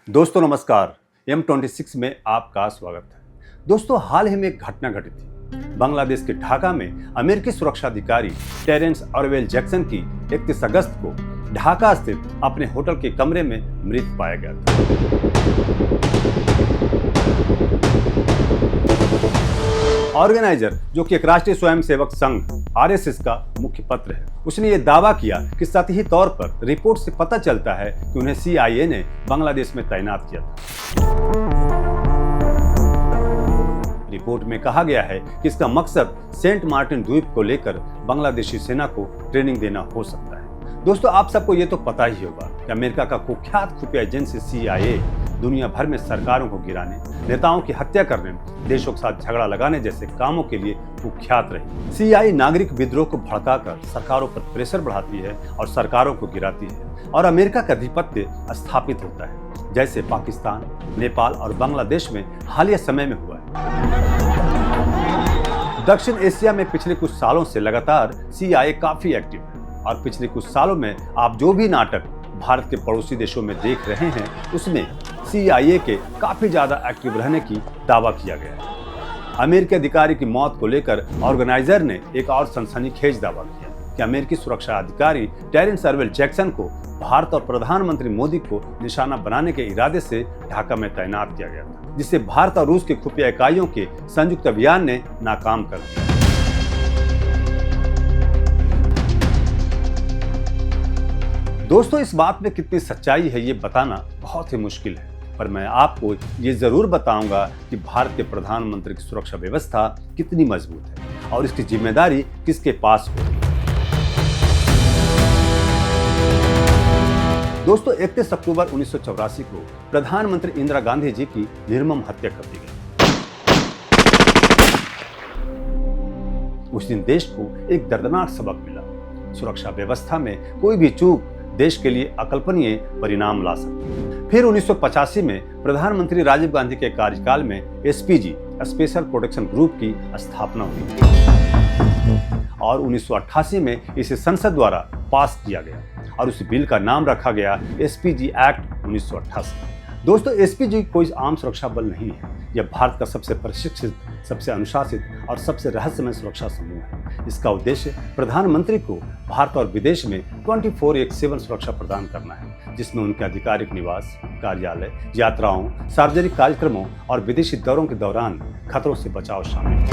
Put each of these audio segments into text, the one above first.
दोस्तों नमस्कार। M26 में आपका स्वागत है। दोस्तों हाल ही में एक घटना घटी थी। बांग्लादेश के ढाका में अमेरिकी सुरक्षा अधिकारी टेरेंस ऑरवेल जैक्सन की 31 अगस्त को ढाका स्थित अपने होटल के कमरे में मृत पाया गया था। ऑर्गेनाइजर, जो कि एक राष्ट्रीय स्वयंसेवक संघ RSS का मुख्य पत्र है, उसने ये दावा किया कि सतही तौर पर रिपोर्ट से पता चलता है कि उन्हें CIA ने बांग्लादेश में तैनात किया था। रिपोर्ट में कहा गया है कि इसका मकसद सेंट मार्टिन द्वीप को लेकर बांग्लादेशी सेना को ट्रेनिंग देना हो सकता है। दोस्तों आप सबको ये तो पता ही होगा कि अमेरिका का कुख्यात खुफिया एजेंसी CIA दुनिया भर में सरकारों को गिराने, नेताओं की हत्या करने, देशों के साथ झगड़ा लगाने जैसे कामों के लिए कुख्यात रही। CIA नागरिक विद्रोह को भड़काकर सरकारों पर प्रेशर बढ़ाती है और सरकारों को गिराती है और अमेरिका का अधिपत्य स्थापित होता है, जैसे पाकिस्तान, नेपाल और बांग्लादेश में हालिया समय में हुआ है। दक्षिण एशिया में पिछले कुछ सालों से लगातार CIA काफी एक्टिव है और पिछले कुछ सालों में आप जो भी नाटक भारत के पड़ोसी देशों में देख रहे हैं, उसमें CIA के काफी ज्यादा एक्टिव रहने की दावा किया गया है। अमेरिकी अधिकारी की मौत को लेकर ऑर्गेनाइजर ने एक और सनसनीखेज दावा किया कि अमेरिकी सुरक्षा अधिकारी टेरेंस ऑरवेल जैक्सन को भारत और प्रधानमंत्री मोदी को निशाना बनाने के इरादे से ढाका में तैनात किया गया था, जिसे भारत और रूस के खुफिया इकाइयों के संयुक्त अभियान ने नाकाम कर दिया। दोस्तों इस बात में कितनी सच्चाई है ये बताना बहुत ही मुश्किल है, पर मैं आपको ये जरूर बताऊंगा कि भारत के प्रधानमंत्री की सुरक्षा व्यवस्था कितनी मजबूत है और इसकी जिम्मेदारी किसके पास होगी। दोस्तों 31 अक्टूबर 1984 को प्रधानमंत्री इंदिरा गांधी जी की निर्मम हत्या कर दी गई। उस दिन देश को एक दर्दनाक सबक मिला। सुरक्षा व्यवस्था में कोई भी चूक देश के लिए अकल्पनीय परिणाम ला सकती है। फिर 1985 में प्रधानमंत्री राजीव गांधी के कार्यकाल में SPG स्पेशल प्रोटेक्शन ग्रुप की स्थापना हुई और 1988 में इसे संसद द्वारा पास किया गया और उस बिल का नाम रखा गया SPG एक्ट 1988। दोस्तों SPG कोई आम सुरक्षा बल नहीं है। यह भारत का सबसे प्रशिक्षित, सबसे अनुशासित और सबसे रहस्यमय सुरक्षा समूह है। इसका उद्देश्य प्रधानमंत्री को भारत और विदेश में 24/7 सुरक्षा प्रदान करना है, जिसमें उनके आधिकारिक निवास, कार्यालय, यात्राओं, सार्वजनिक कार्यक्रमों और विदेशी दौरों के दौरान खतरों से बचाव शामिल है।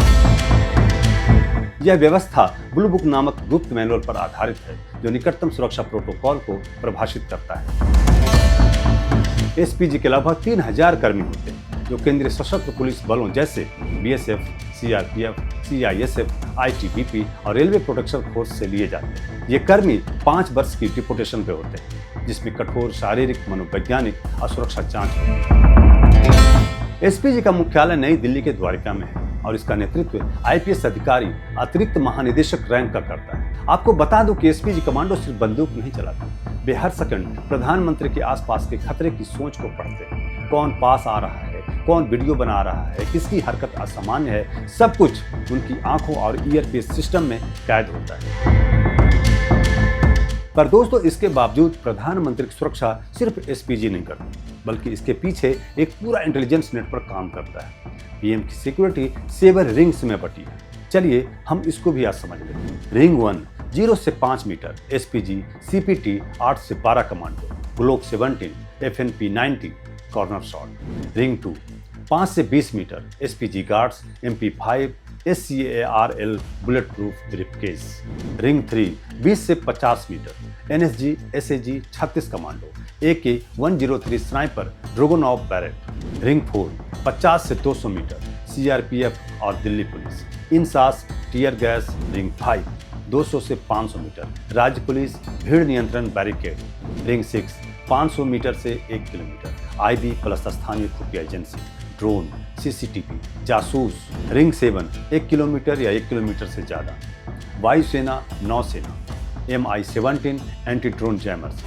यह व्यवस्था ब्लू बुक नामक गुप्त मैनुअल पर आधारित है, जो निकटतम सुरक्षा प्रोटोकॉल को परिभाषित करता है। SPG के लगभग 3000 कर्मी होते हैं, जो केंद्रीय सशस्त्र पुलिस बलों जैसे BSF, CRPF, CISF, ITBP और रेलवे प्रोटेक्शन फोर्स से लिए जाते हैं। ये कर्मी 5 वर्ष की डिपोटेशन पे होते हैं, जिसमें कठोर शारीरिक, मनोवैज्ञानिक और सुरक्षा जांच होती है। SPG का मुख्यालय नई दिल्ली के द्वारिका में है और इसका नेतृत्व IPS अधिकारी अतिरिक्त महानिदेशक रैंक का करता है। आपको बता दूं कि SPG कमांडो सिर्फ बंदूक नहीं चलाते, वे हर सेकंड प्रधानमंत्री के आसपास के खतरे की सोच को पढ़ते हैं। कौन पास आ रहा है, कौन वीडियो बना रहा है, किसकी हरकत असामान्य है, सब कुछ उनकी आंखों और ईयरपीस सिस्टम में कैद होता है। पर दोस्तों इसके बावजूद प्रधानमंत्री की सुरक्षा सिर्फ SPG नहीं करती, बल्कि इसके पीछे एक पूरा इंटेलिजेंस नेटवर्क काम करता है। PM की सिक्योरिटी 7 रिंग्स में बटी है। चलिए हम इसको भी आज समझ लेते हैं। रिंग 1 0 से 5 मीटर SPG CPT 8 से 12 commando, Glock 17 FNP 90 corner shot. Ring 2 5 से 20 metre SPG guards MP5 SCARL bullet proof briefcase. Ring 3 20 से 50 metre NSG SAG 36 commando AK-103 sniper Dragunov Barrett. Ring 4 50 से 200 मीटर CRPF और Delhi police INSAS tear gas. Ring 5 200 से 500 metre राज्य police भीड़ नियंत्रण barricade. Ring 6 500 metre से 1 kilometre IB plus स्थानीय खुफिया एजेंसी, ड्रोन, CCTV, जासूस। रिंग 7 1 किलोमीटर या 1 किलोमीटर से ज़्यादा वायुसेना, नौसेना, MI-17 एंटी ड्रोन जैमर्स।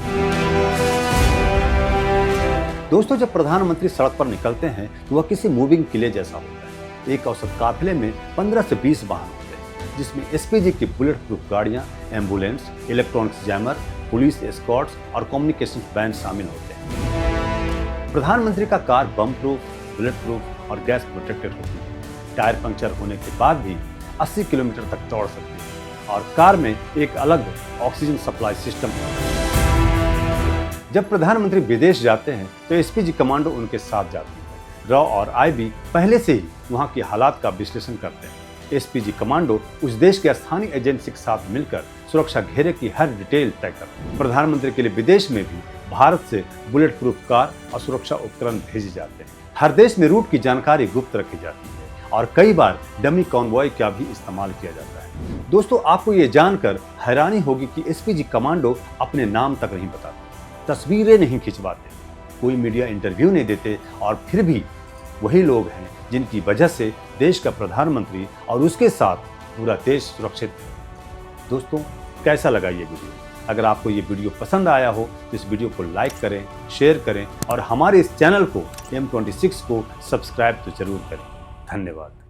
दोस्तों जब प्रधानमंत्री सड़क पर निकलते हैं तो वह किसी मूविंग किले जैसा होता है। एक औसत काफिले में 15 से 20 वाहन होते हैं, जिसमें SPG की बुलेट प्रूफ गाड़ियां, ambulance, electronics jammer, police Escorts और कम्युनिकेशन बैंड शामिल होते हैं। प्रधानमंत्री का car bomb proof, bullet proof और गैस प्रोटेक्टेड होती है। टायर पंक्चर होने के बाद भी 80 किलोमीटर तक दौड़ सकती है और कार में एक अलग ऑक्सीजन सप्लाई सिस्टम है। जब प्रधानमंत्री विदेश जाते हैं तो एसपीजी कमांडो उनके साथ जाती है। रॉ और आईबी पहले से ही वहां के हालात का विश्लेषण करते हैं। एसपीजी कमांडो उस देश के स्थानीय एजेंसी के साथ मिलकर सुरक्षा घेरे की हर डिटेल तय करते हैं। प्रधानमंत्री के लिए विदेश में भी भारत से बुलेट प्रूफ कार और सुरक्षा उपकरण भेजे जाते हैं। हर देश में रूट की जानकारी गुप्त रखी जाती है और कई बार डमी कॉन्वॉय का भी इस्तेमाल किया जाता है। दोस्तों, आपको ये जानकर हैरानी होगी कि एसपीजी कमांडो अपने नाम तक नहीं बताते, तस्वीरें नहीं खिंचवाते, कोई मीडिया इंटरव्यू नहीं देते और फिर भी वही लोग हैं जिनकी वजह से देश का प्रधानमंत्री और उसके साथ पूरा देश सुरक्षित है। दोस्तों, कैसा लगा ये वीडियो? अगर आपको ये वीडियो पसंद आया हो तो इस वीडियो को लाइक करें, शेयर करें और हमारे इस चैनल को M26 को सब्सक्राइब तो जरूर करें। धन्यवाद।